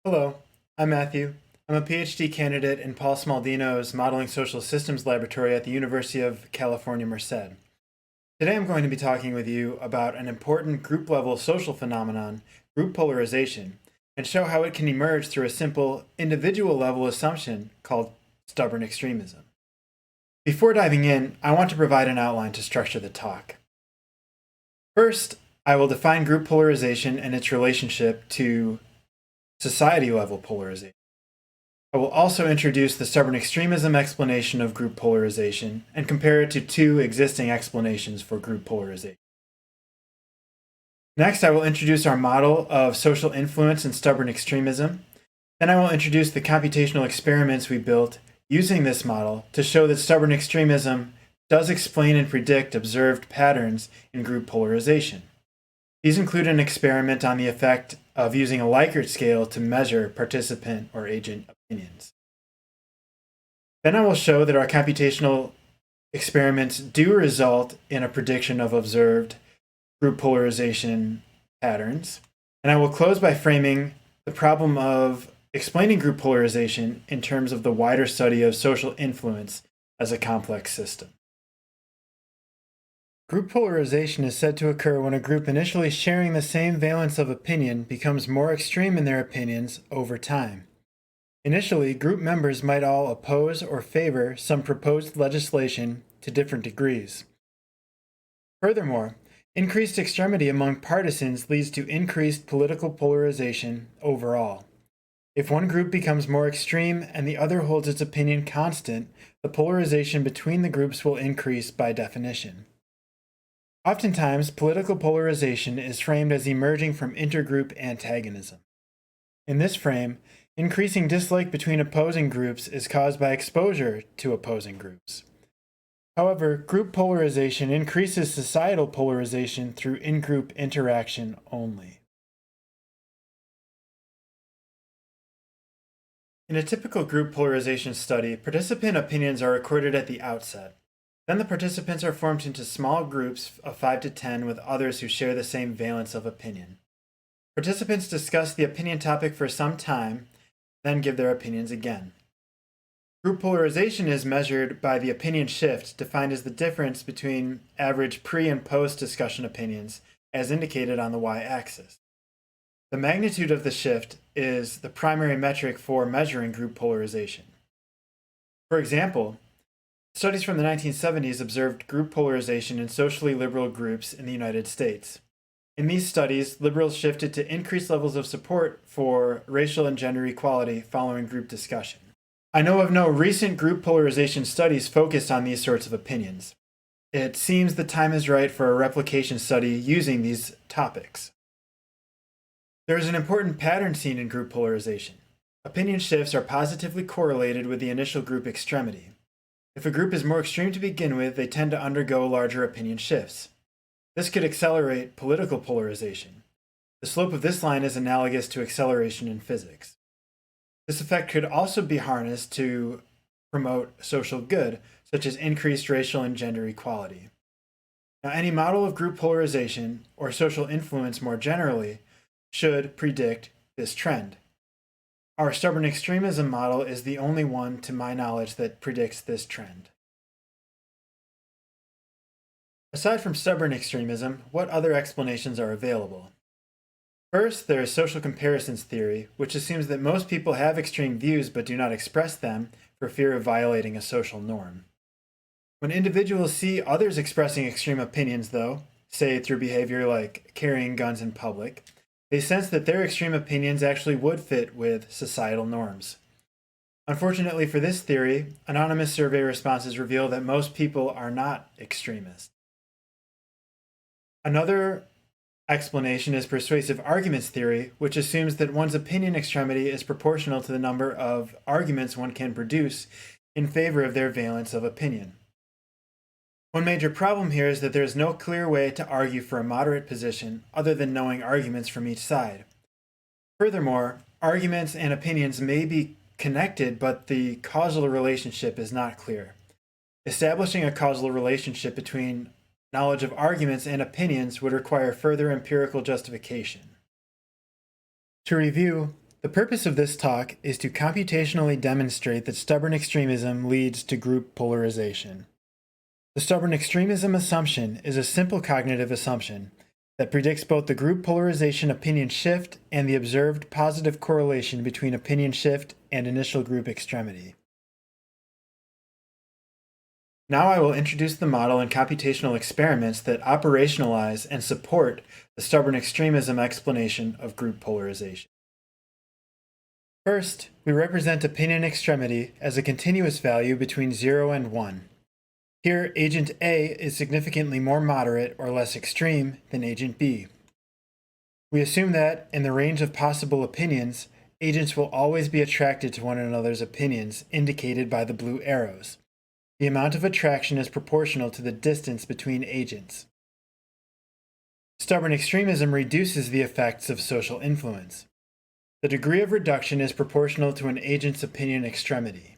Hello, I'm Matthew. I'm a PhD candidate in Paul Smaldino's Modeling Social Systems Laboratory at the University of California, Merced. Today I'm going to be talking with you about an important group-level social phenomenon, group polarization, and show how it can emerge through a simple individual-level assumption called stubborn extremism. Before diving in, I want to provide an outline to structure the talk. First, I will define group polarization and its relationship to society-level polarization. I will also introduce the stubborn extremism explanation of group polarization and compare it to two existing explanations for group polarization. Next, I will introduce our model of social influence and stubborn extremism. Then I will introduce the computational experiments we built using this model to show that stubborn extremism does explain and predict observed patterns in group polarization. These include an experiment on the effect of using a Likert scale to measure participant or agent opinions. Then I will show that our computational experiments do result in a prediction of observed group polarization patterns. And I will close by framing the problem of explaining group polarization in terms of the wider study of social influence as a complex system. Group polarization is said to occur when a group initially sharing the same valence of opinion becomes more extreme in their opinions over time. Initially, group members might all oppose or favor some proposed legislation to different degrees. Furthermore, increased extremity among partisans leads to increased political polarization overall. If one group becomes more extreme and the other holds its opinion constant, the polarization between the groups will increase by definition. Oftentimes, political polarization is framed as emerging from intergroup antagonism. In this frame, increasing dislike between opposing groups is caused by exposure to opposing groups. However, group polarization increases societal polarization through in-group interaction only. In a typical group polarization study, participant opinions are recorded at the outset. Then the participants are formed into small groups of 5 to 10 with others who share the same valence of opinion. Participants discuss the opinion topic for some time, then give their opinions again. Group polarization is measured by the opinion shift, defined as the difference between average pre- and post-discussion opinions, as indicated on the y-axis. The magnitude of the shift is the primary metric for measuring group polarization. For example, studies from the 1970s observed group polarization in socially liberal groups in the United States. In these studies, liberals shifted to increased levels of support for racial and gender equality following group discussion. I know of no recent group polarization studies focused on these sorts of opinions. It seems the time is right for a replication study using these topics. There is an important pattern seen in group polarization. Opinion shifts are positively correlated with the initial group extremity. If a group is more extreme to begin with, they tend to undergo larger opinion shifts. This could accelerate political polarization. The slope of this line is analogous to acceleration in physics. This effect could also be harnessed to promote social good, such as increased racial and gender equality. Now, any model of group polarization, or social influence more generally, should predict this trend. Our stubborn extremism model is the only one, to my knowledge, that predicts this trend. Aside from stubborn extremism, what other explanations are available? First, there is social comparisons theory, which assumes that most people have extreme views but do not express them for fear of violating a social norm. When individuals see others expressing extreme opinions, though, say through behavior like carrying guns in public, they sense that their extreme opinions actually would fit with societal norms. Unfortunately for this theory, anonymous survey responses reveal that most people are not extremists. Another explanation is persuasive arguments theory, which assumes that one's opinion extremity is proportional to the number of arguments one can produce in favor of their valence of opinion. One major problem here is that there is no clear way to argue for a moderate position other than knowing arguments from each side. Furthermore, arguments and opinions may be connected, but the causal relationship is not clear. Establishing a causal relationship between knowledge of arguments and opinions would require further empirical justification. To review, The purpose of this talk is to computationally demonstrate that stubborn extremism leads to group polarization. The stubborn extremism assumption is a simple cognitive assumption that predicts both the group polarization opinion shift and the observed positive correlation between opinion shift and initial group extremity. Now I will introduce the model and computational experiments that operationalize and support the stubborn extremism explanation of group polarization. First, we represent opinion extremity as a continuous value between 0 and 1. Here, agent A is significantly more moderate or less extreme than agent B. We assume that, in the range of possible opinions, agents will always be attracted to one another's opinions, indicated by the blue arrows. The amount of attraction is proportional to the distance between agents. Stubborn extremism reduces the effects of social influence. The degree of reduction is proportional to an agent's opinion extremity.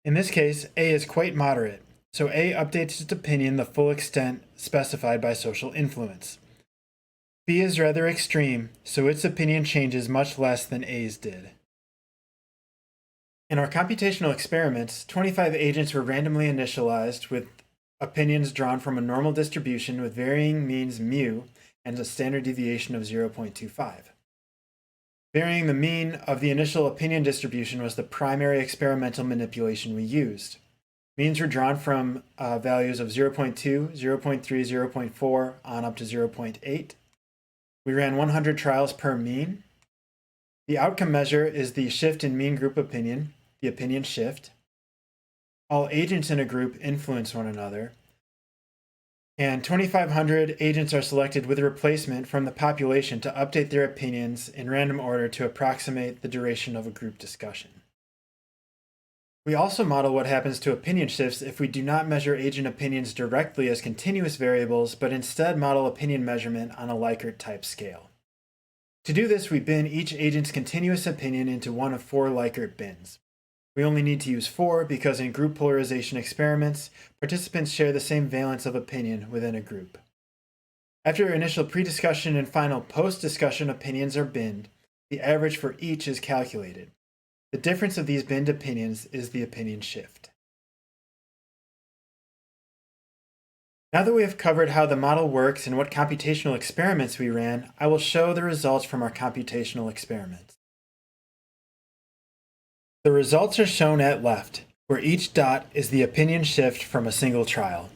In this case, A is quite moderate, so A updates its opinion the full extent specified by social influence. B is rather extreme, so its opinion changes much less than A's did. In our computational experiments, 25 agents were randomly initialized with opinions drawn from a normal distribution with varying means mu and a standard deviation of 0.25. Varying the mean of the initial opinion distribution was the primary experimental manipulation we used. Means were drawn from values of 0.2, 0.3, 0.4 on up to 0.8. We ran 100 trials per mean. The outcome measure is the shift in mean group opinion, the opinion shift. All agents in a group influence one another. And 2,500 agents are selected with a replacement from the population to update their opinions in random order to approximate the duration of a group discussion. We also model what happens to opinion shifts if we do not measure agent opinions directly as continuous variables, but instead model opinion measurement on a Likert type scale. To do this, we bin each agent's continuous opinion into one of 4 Likert bins. We only need to use 4 because in group polarization experiments, participants share the same valence of opinion within a group. After initial pre-discussion and final post-discussion opinions are binned, the average for each is calculated. The difference of these binned opinions is the opinion shift. Now that we have covered how the model works and what computational experiments we ran, I will show the results from our computational experiments. The results are shown at left, where each dot is the opinion shift from a single trial.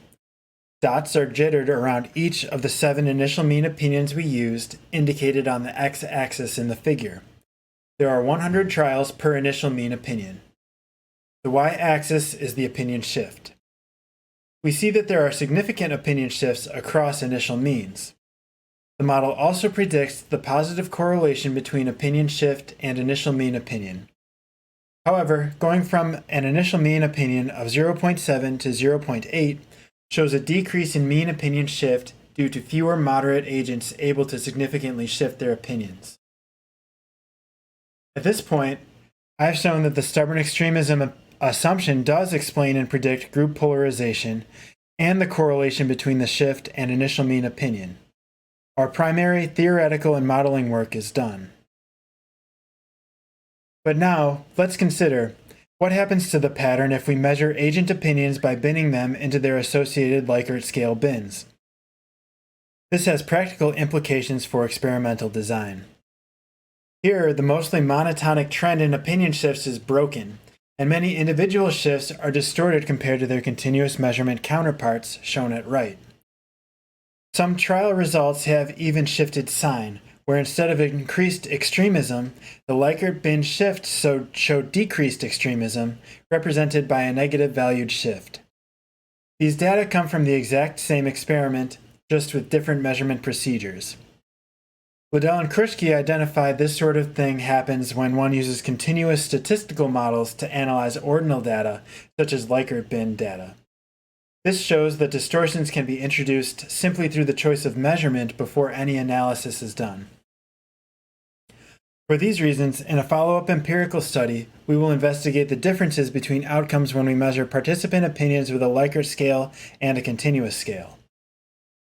Dots are jittered around each of the 7 initial mean opinions we used, indicated on the x-axis in the figure. There are 100 trials per initial mean opinion. The y-axis is the opinion shift. We see that there are significant opinion shifts across initial means. The model also predicts the positive correlation between opinion shift and initial mean opinion. However, going from an initial mean opinion of 0.7 to 0.8 shows a decrease in mean opinion shift due to fewer moderate agents able to significantly shift their opinions. At this point, I have shown that the stubborn extremism assumption does explain and predict group polarization and the correlation between the shift and initial mean opinion. Our primary theoretical and modeling work is done. But now, let's consider what happens to the pattern if we measure agent opinions by binning them into their associated Likert scale bins. This has practical implications for experimental design. Here, the mostly monotonic trend in opinion shifts is broken, and many individual shifts are distorted compared to their continuous measurement counterparts shown at right. Some trial results have even shifted sign, where instead of increased extremism, the Likert bin shift showed decreased extremism, represented by a negative valued shift. These data come from the exact same experiment, just with different measurement procedures. Liddell and Krushke identified this sort of thing happens when one uses continuous statistical models to analyze ordinal data, such as Likert bin data. This shows that distortions can be introduced simply through the choice of measurement before any analysis is done. For these reasons, in a follow-up empirical study, we will investigate the differences between outcomes when we measure participant opinions with a Likert scale and a continuous scale.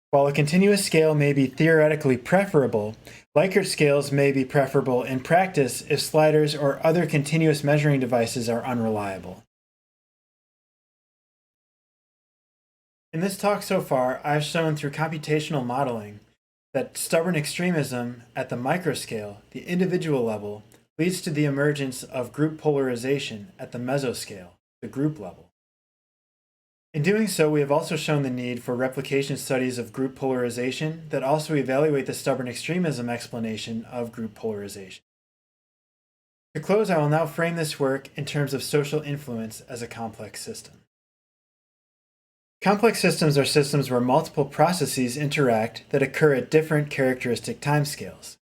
While a continuous scale may be theoretically preferable, Likert scales may be preferable in practice if sliders or other continuous measuring devices are unreliable. In this talk so far, I've shown through computational modeling that stubborn extremism at the microscale, the individual level, leads to the emergence of group polarization at the mesoscale, the group level. In doing so, we have also shown the need for replication studies of group polarization that also evaluate the stubborn extremism explanation of group polarization. To close, I will now frame this work in terms of social influence as a complex system. Complex systems are systems where multiple processes interact that occur at different characteristic timescales.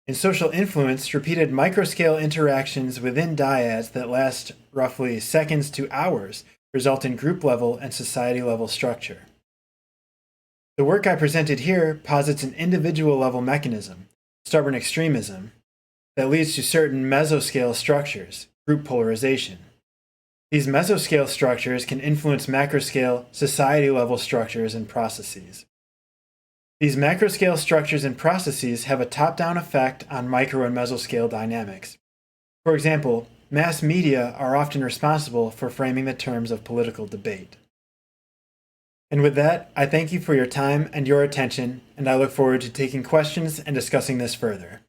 In social influence, repeated microscale interactions within dyads that last roughly seconds to hours result in group-level and society-level structure. The work I presented here posits an individual-level mechanism, stubborn extremism, that leads to certain mesoscale structures, group polarization. These mesoscale structures can influence macroscale, society-level structures and processes. These macroscale structures and processes have a top-down effect on micro and mesoscale dynamics. For example, mass media are often responsible for framing the terms of political debate. And with that, I thank you for your time and your attention, and I look forward to taking questions and discussing this further.